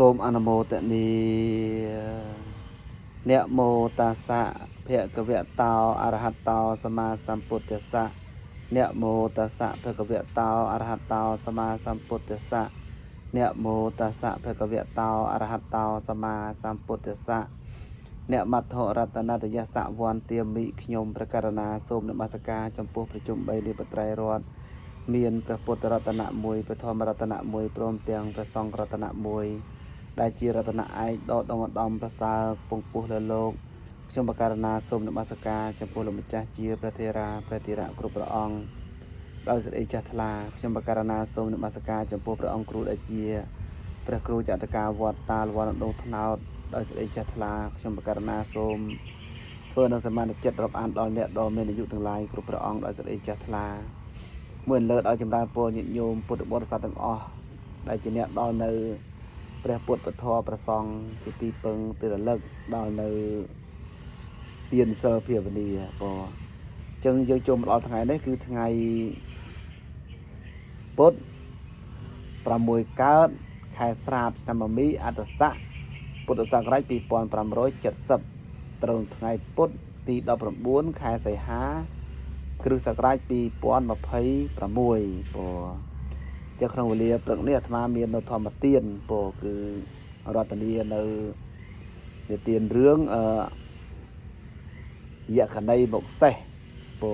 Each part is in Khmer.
សូមអនុមោទនីអ្នកមោតាសៈភគវតោអរហតោសម្មាសម្ពុទ្ធស្សៈអ្នកមោតាសៈភគវតោអរហតោសម្មាសម្ពុទ្ធស្សៈអ្នកមោតាសៈភគវតោអរហតោសម្មាសម្ពុទ្ធស្សៈអ្នកមត្ថរតនតយសៈវន្ទាមិខ្ញុំព្រះករណាសូមនមស្ការចំពោះប្រជុំ3នៃបត្រៃរតមានព្រះពុទ្ធរតនៈ1ព្រះធម្មរតនៈ1ព្រមទាំងព្រះសង្ឃរតនៈ1ដែលជារតនៈឯកដ៏ឧត្តមប្រសើរពងពោះលើលោកខ្ញុំបករណាសូមនមស្ការចំពោះលោកម្ចាស់ជាព្រះធេរាព្រះធេរៈគ្រប់ព្រះអង្គដោយសេចក្តីចាស់ថ្លាខ្ញុំបករណាសូមនមស្ការចំពោះព្រះអង្គគ្រូដែលជាព្រះគ្រូចតកាវត្តតាលវត្តដងថ្នោតដោយសេចក្តីចាស់ថ្លាខ្ញុំបករណាសូមធ្វើនៅសមានចិត្តរាប់អានដល់អ្នកដ៏មានអាយុទាំងឡាយគ្រប់ព្រះអង្គដោយសេចក្តីចាស់ថ្លាមួយលើកឲ្យចម្រើនពរញាតិញោមពុទ្ធបរិស័ទទាំងអស់ដែលជាអ្នកដល់នៅព្រះពុទ្ធពធប្រសង់ជាទីពឹងទីរលឹកដល់នៅទានសិលភាវនាបងអញ្ចឹងយើងចូលមកដល់ថ្ងៃនេះគឺថ្ងៃពុទ្ធ6កើតខែស្រាបឆ្នាំមីអត្តស័កពុទ្ធសករាជ2570ត្រូវថ្ងៃពុទ្ធទី19ខែសីហាគ្រិស្តសករាជ2026បងជាក្នុងវេលាព្រឹកនេះអាត្មាមាននៅធម្មទានពោគឺរតនីនៅនិទានរឿងយក្ខណីមុខសេះពោ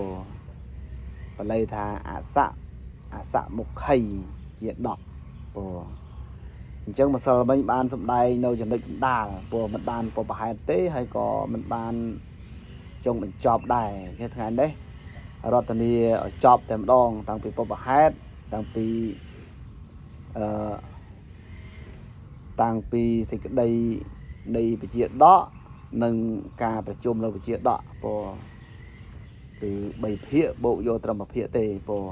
បល័យថាអសៈមុខីជា10ពោអញ្ចឹងម្សិលមិញបានសម្ដែងនៅចំណុចកណ្ដាលពោមិនបានបបហេតុទេហើយក៏មិនបានចុងបញ្ចប់ដែរជាថ្ងៃនេះរតនីឲ្យចប់តែម្ដងតាំងពីបបហេតុតាំងពីសេចក្តីនៃវិជាដកនិងការប្រជុំនៅវិជាដកព្រោះគឺ3ភាគបូកយកត្រឹម1ភាគទេព្រោះ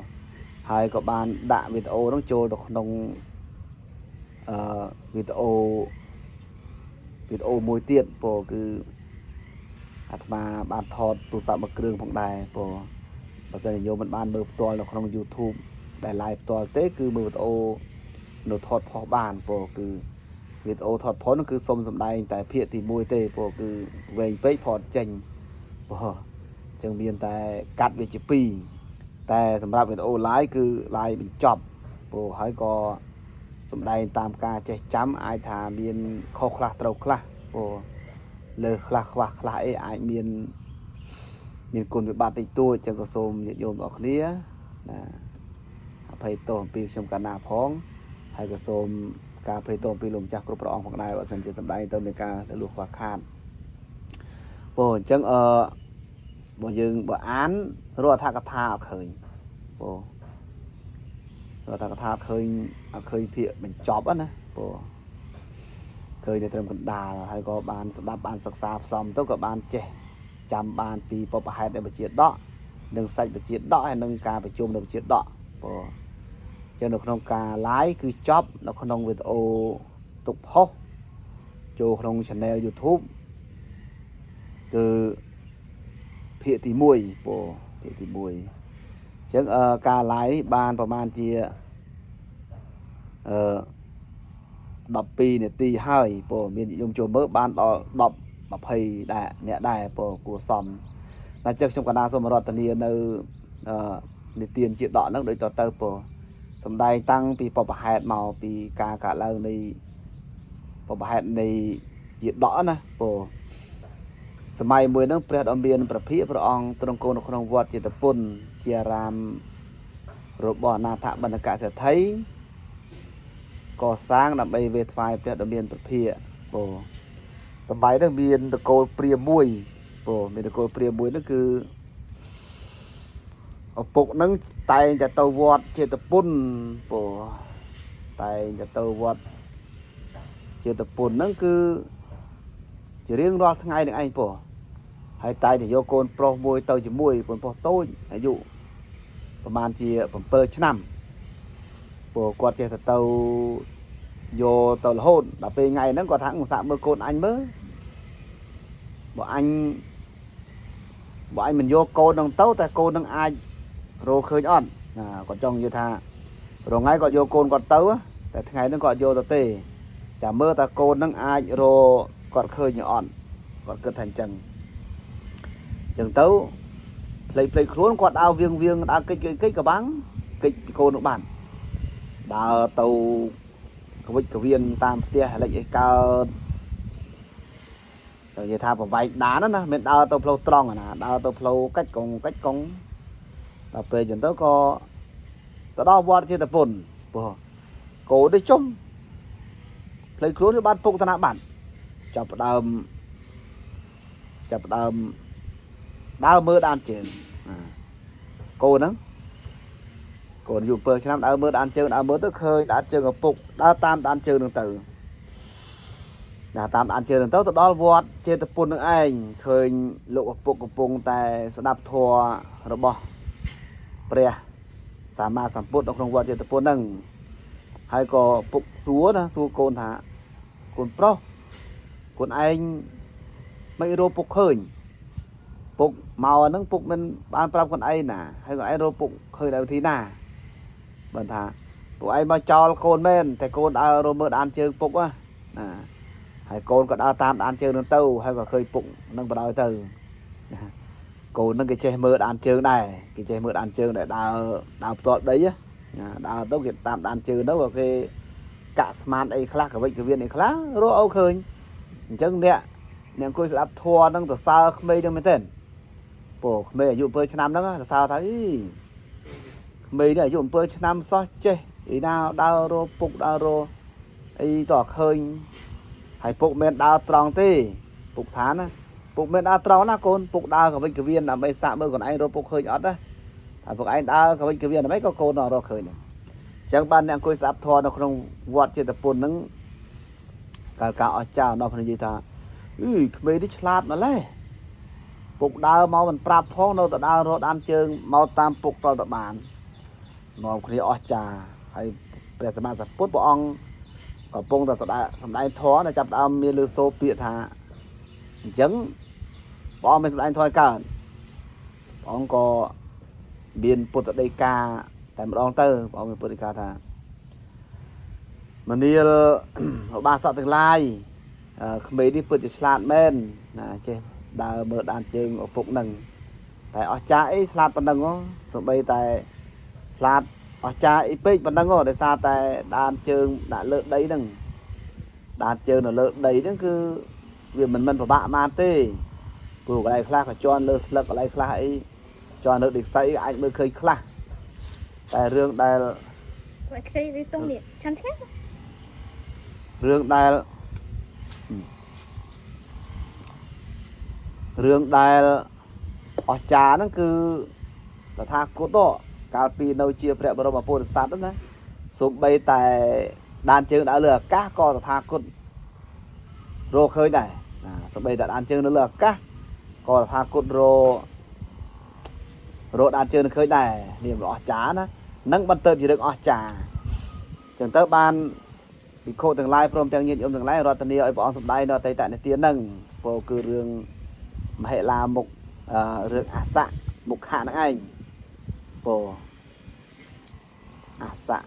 ហើយក៏បានដាក់វីដេអូនោះចូលទៅក្នុងវីដេអូមួយទៀតព្រោះគឺអាត្មាបានថតទូរស័ព្ទមួយគ្រឿងផងដែរព្រោះបើសិនជាញោមមិនបានមើលផ្ទាល់នៅក្នុង YouTube ដែល live ផ្ទាល់ទេគឺមើលវីដេអូនៅថតផុសបានព្រោះគឺវីដេអូថតផុសនោះគឺសុំសម្ដែងតែភាគទី1ទេព្រោះគឺវែងពេកផតចេញព្រោះអញ្ចឹងមានតែកាត់វាជា2តែសម្រាប់វីដេអូ live គឺ live បញ្ចប់ព្រោះហើយក៏សម្ដែងតាមការចេះចាំអាចថាមានខុសខ្លះត្រូវខ្លះព្រោះលើខ្លះខ្វះខ្លះអីអាចមានគុណវិបត្តិតិចតួចអញ្ចឹងក៏សូមញាតិញោមបងប្អូនណាអភ័យទោសអំពីខ្ញុំកណ្ណាផងហើយក៏សូមការអភ័យទោសអំពីលោកម្ចាស់គ្រប់ព្រះអង្គផងដែរបើសិនជាសម្ដែងទៅមានការលួសខ្វះខាតព្រោះអញ្ចឹងបើអានរកអត្ថកថាអត់ឃើញព្រោះរកអត្ថកថាអត់ឃើញភាគបញ្ចប់ណាព្រោះឃើញតែត្រឹមកណ្ដាលហើយក៏បានស្ដាប់បានសិក្សាផ្សំទៅក៏បានចេះចាំបានពីបបហេតុនៃវិជាដកនិងសាច់វិជាដកហើយនិងការប្រជុំនៅវិជាដកព្រោះចឹងនៅក្នុងការ live គឺចប់នៅក្នុងវីដេអូទុកផុសចូលក្នុង channel YouTube គឺភាគទី1ព្រោះភាគទី1ចឹងការ live នេះបានប្រហែលជា12នាទីហើយព្រោះមានខ្ញុំចូលមើលបានដល់10-20ដែរព្រោះគួរសមតែចឹងខ្ញុំកណ្ដាលសូមរតនានៅនិទានជាដកហ្នឹងដូចទៅព្រោះសម្ដែងតាំងពីបបហេតុមកពីការកើតឡើងនៃបបហេតុនៃជាដកណាព្រោះសម័យមួយហ្នឹងព្រះដ៏មានព្រះភិក្ខព្រះអង្គទ្រង់គង់នៅក្នុងវត្តចេតពុនជាអារាមរបស់អនាថបណ្ឌកសេដ្ឋីកសាងដើម្បីវេថ្វាយព្រះដ៏មានព្រះភិក្ខព្រោះសម័យហ្នឹងមានតកូលព្រាហ្មណ៍មួយព្រោះមានតកូលព្រាហ្មណ៍មួយហ្នឹងគឺឪពុកហ្នឹងតែងតែទៅវត្តចេតពុនព្រោះតែងតែទៅវត្តចេតពុនហ្នឹងគឺជារៀងរាល់ថ្ងៃនឹងឯងព្រោះហើយតែងតែយកកូនប្រុសមួយទៅជាមួយកូនប្រុសតូចអាយុប្រហែលជា7ឆ្នាំព្រោះគាត់ចេះទៅយកទៅរហូតដល់ពេលថ្ងៃហ្នឹងគាត់ថាសាក់មើលកូនអញមើលបើអញមិនយកកូនហ្នឹងទៅតែកូនហ្នឹងអាចរកឃើញអត់គាត់ចង់និយាយថារងថ្ងៃគាត់យកកូនគាត់ទៅតែថ្ងៃហ្នឹងគាត់យកទៅទេ chả mơ ta cô nâng ai rô còn khơi nhỏ còn cơ thành chân chừng tấu lấy khuôn quạt ao viêng đã kích cả bắn kích cô nước bản đã tàu cái viên tam tia hay là gì cao rồi vậy tha vào vài đá nó nè mình đào tàu flow strong à nè đào tàu flow cách công là về chừng tấu có tao đo vót trên tập bồn cổ đi chung lấy khuôn cái bát phục ta bản chập đào mơ đan trên cô nắng còn dù bơ năm đào mơ đan chơi đào mơ tức hơi đã chơi ở phục đào tam đan chơi đường tử đã tam đan chơi đường tấu tao đó vót trên tập bồn nước anh khơi lộ phục của bông tại sẽ đạp thua rồi bỏ preสามารถสัมพุทธองค์วัดเจตปุนังให้ก็ปุกสัวนะสัวโกนหาโกนเปราะโกนไอ้ไม่รู้ปุกเคยปุกเมานั่งปุกมันบานปรับคนไอ้น่ะให้คนไอ้รู้ปุกเคยได้ทีน่ะบันทาปุกไอ้มาจอลโกนแม่นแต่โกนเอาโรเบิร์ตอันเชิงปุกอ่ะให้โกนก็เอาตามอันเชิงนั่นเต้าให้ก็เคยปุกนั่งไปเอาเต้าcô nâng cái che mưa đàn chơi này cái che mưa đàn chơi để đào tọt đấy á đào tốt cái tạm đàn chơi đó vào cái cả smart ấy khác cái bệnh cái viên này khác rồi âu khơi chân nè nè cô sẽ áp thua nâng từ xa mây đang mới tên bộ mây ở dụng bơi năm đó sao thấy mây này dụng bơi năm so chơi ý nào đào rô phục đào rô ấy tọt khơi hay phục men đào tròn tê phục thán á phục men đào tròn na con phục đào cái bệnh cái viên là mấy xạ mơ còn anh rô phục khơi nhót á phục anh đào cái bệnh cái viên là mấy có cô nào rô khơi này chẳng ban nè cô sẽ áp thua nó không vọt trên tập bồn nâng cả ở chào nó phải gì ta mấy đứa chát mà lấy phục đào mau mình prap phong đâu ta đào rồi ăn chơi mau tam phục tao tập bàn nó khi ở trà hay để xem sản xuất bộ ong có phong ta sắm đại thó là chập đào miên lư xô bịa thà trứng bộ mình sắm đại thôi cả ong có biên bột ở đây ca tại một ong tơ bộ mình bột đây ca thà mình đi ba sợ tương lai mấy đi bật slat men là trên đào mở đàn chơi ở phục nằng tại ở trái slat ban nằng ó số bay tại slat ở trái pích ban nằng ó để xa tại đàn chơi đã lợn đấy nằng đàn chơi là lợn đấy đó cứ việc mình phải bạ man tê của cái này khác phải cho lợn lợn cái này khác ấy cho lợn địch say anh mới khơi khác tại riêng đây xây đi tung điện chăn chết riêng đây rương đài ở trà nó cứ là tha cốt đó cà phê nấu chia bẹo bờ mà bột sạt đó nè xuống bay tại đàn chương đã lừa cá co là tha cốt rô khơi này xuống bay tại đàn chương nó lừa cá co là tha cốt rô đàn chương khơi này niềm ở trà nó nâng ban tơ chỉ được ở trà chẳng tới ban bị khô từng lai from từng nhiên từng lai rồi từng nhiều ấy bọn xuống đây nó tay tại này tiến nâng vô cứ rương mà hệ là một rừng ả xạ một hạ năng anh bồ ả xạ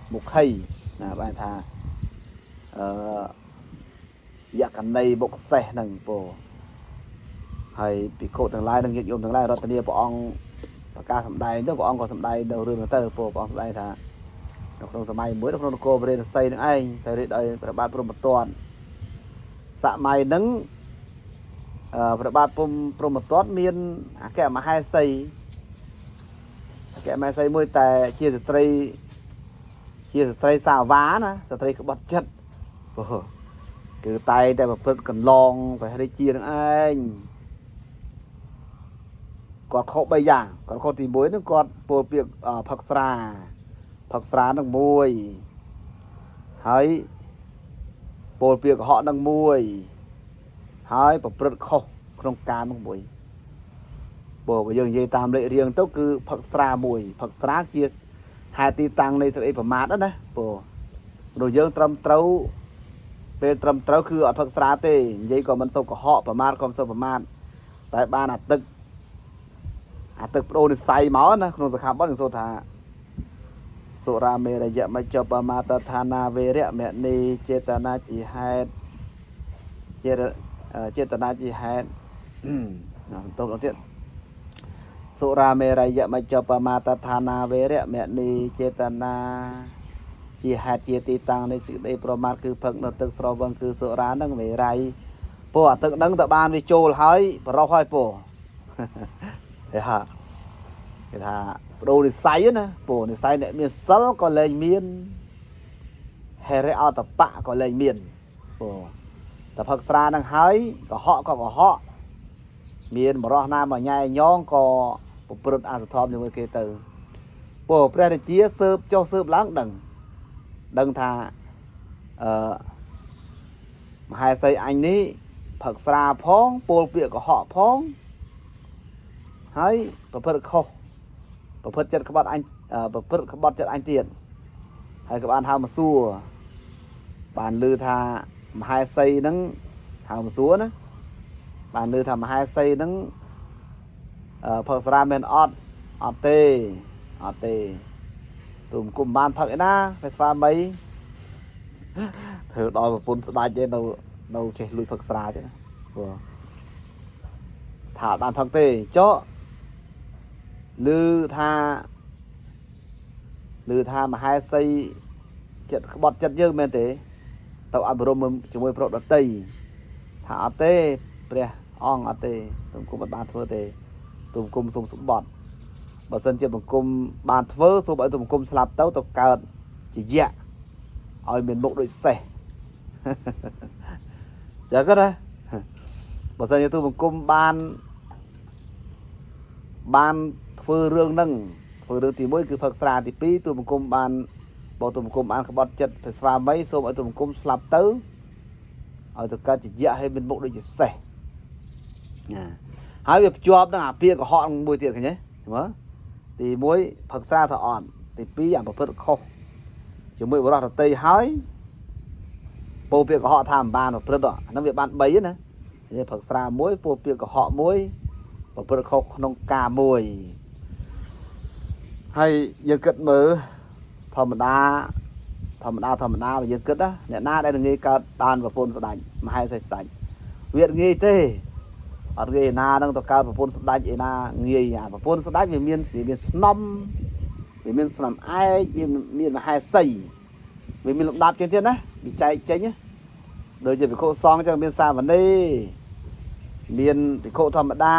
một khay là bài thà dạ cảnh đây bốc xe nâng bồ hay bị khổ thằng lai đang hiện dụng thằng lai rồi tận địa bọn ông ca sầm đai đó bọn ông có sầm đai đầu rừng tơ bồ bọn sầm đai thà nó không sầm mai mới nó không cô về đây xây nữa anh xây đây ba pro một tuần xạ mai nắngประบาดปุ่มโปรโมทตัวมีนแกมาให้ใส่แกมาใส่มวยแต่เชียร์สตรีสาวว้านะสตรีก็บัดจัดคือไตแต่แบบเพิ่นกันลองไปให้ได้เชียร์นั่นเองกอดเขาใบอย่างกอดเขาตีมวยนั่นกอดโปรเปียกผักสรานั่งมวยให้โปรเปียกhọนั่งมวยhỏi và bật khô trong ca mong bụi bộ bây giờ dây tam lệ riêng tốt cứ phật xa mùi phật xa chia hai ti tăng này sẽ phải mát đó nè bộ rồi dương trầm trâu về trầm trâu cứ ở phật xa tê dây còn mình sâu của họ và mát còn sâu và mát tại ba là tức đồ này say máu nè không được khám bớt được số thà សុរាមេរយៈមជ្ជបមាតឋានាវេរៈមនីចេតនាជាហេតុចេតនាជាហេតុតបទៀតសុរាមេរយៈមជ្ជបមាតឋានាវេរៈមនីចេតនាជាហេតុជាទីតាំងនៃសេចក្តីប្រមាទគឺផឹកនៅទឹកស្រវឹងគឺសុរានឹងមេរ័យពោអាទឹកនឹងតបានវាចូលហើយបរោះហើយពោគេថាបដូរនិស័យណាពោនិស័យអ្នកមានសិលក៏លែងមានហេរិអតបៈក៏លែងមានពោតែផឹកស្រានឹងហើយកុហកក៏កុហកមានបរោះណាមកញ៉ែញងក៏ប្រព្រឹត្តអសធម៌ជាមួយគេទៅពោព្រះរាជាស៊ើបចុះស៊ើបឡើងដឹងថាមហេសីអញនេះផឹកស្រាផងពោលពាក្យកុហកផងហើយប្រព្រឹត្តខុសប្រព្រឹត្តចិត្តក្បត់អញប្រព្រឹត្តក្បត់ចិត្តអញទៀតហើយក៏បានហៅមកសួរបានឮថាមហេសីហ្នឹងហៅមកសួរណាបានឮថាមហេសីហ្នឹងផឹកស្រាមែនអត់ទេទូមគុំបានផឹកឯណាតែស្វាមីធ្វើដល់ប្រពន្ធស្ដាច់ឯនៅចេះលួចផឹកស្រាទេណាព្រោះថាបានផឹកទេចុះឮថាមហេសីចិត្តក្បត់ចិត្តយើងមែនទេទៅអប់រំជាមួយប្រុសដតីថាអត់ទេព្រះអង្គអត់ទេទូមគុំអត់បានធ្វើទេទូមគុំសុំសម្បត្តិបើសិនជាបង្គំបានធ្វើសូមឲ្យទូមគុំស្លាប់ទៅកើតជាយៈឲ្យមានមុខដូចសេះចឹងក៏ណាបើសិនជាទូបង្គំបានធ្វើរឿងហ្នឹងធ្វើរឿងទី1គឺផឹកស្រាទី2ទូបង្គំបានបើទូបង្គំបានក្បត់ចិត្តទៅស្វាមីសូមឲ្យទូបង្គំស្លាប់ទៅឲ្យទៅកើតជាយៈឲ្យមានមុខដូចជាសេះណាហើយវាភ្ជាប់នឹងអាពាកកុហកមួយទៀតឃើញទេមើលទី1ផឹកស្រាទៅអត់ទី2អាប្រព្រឹត្តខុសជាមួយបរិសុទ្ធតីហើយពោលពាក្យកុហកថាមិនបានប្រព្រឹត្តហ្នឹងវាបាន3ណានេះផឹកស្រាមួយពោលពាក្យកុហកមួយប្រព្រឹត្តខុសក្នុងការមួយហើយយើងគិតមើលធម្មតាបើយើងគិតណាអ្នកណាដែលងាយកើតបានប្រពន្ធស្ដាច់មហេសីស្ដាច់វាងាយទេអត់ងាយណានឹងទៅកើតប្រពន្ធស្ដាច់ឯណាងាយអាប្រពន្ធស្ដាច់វាមានស្នំវាមានស្នំឯកវាមានមហេសីវាមានលំដាប់ជាងទៀតណាវាចែកចេញដូចជាភិក្ខុសង្ឃចឹងមានសាវណេរមានភិក្ខុធម្មតា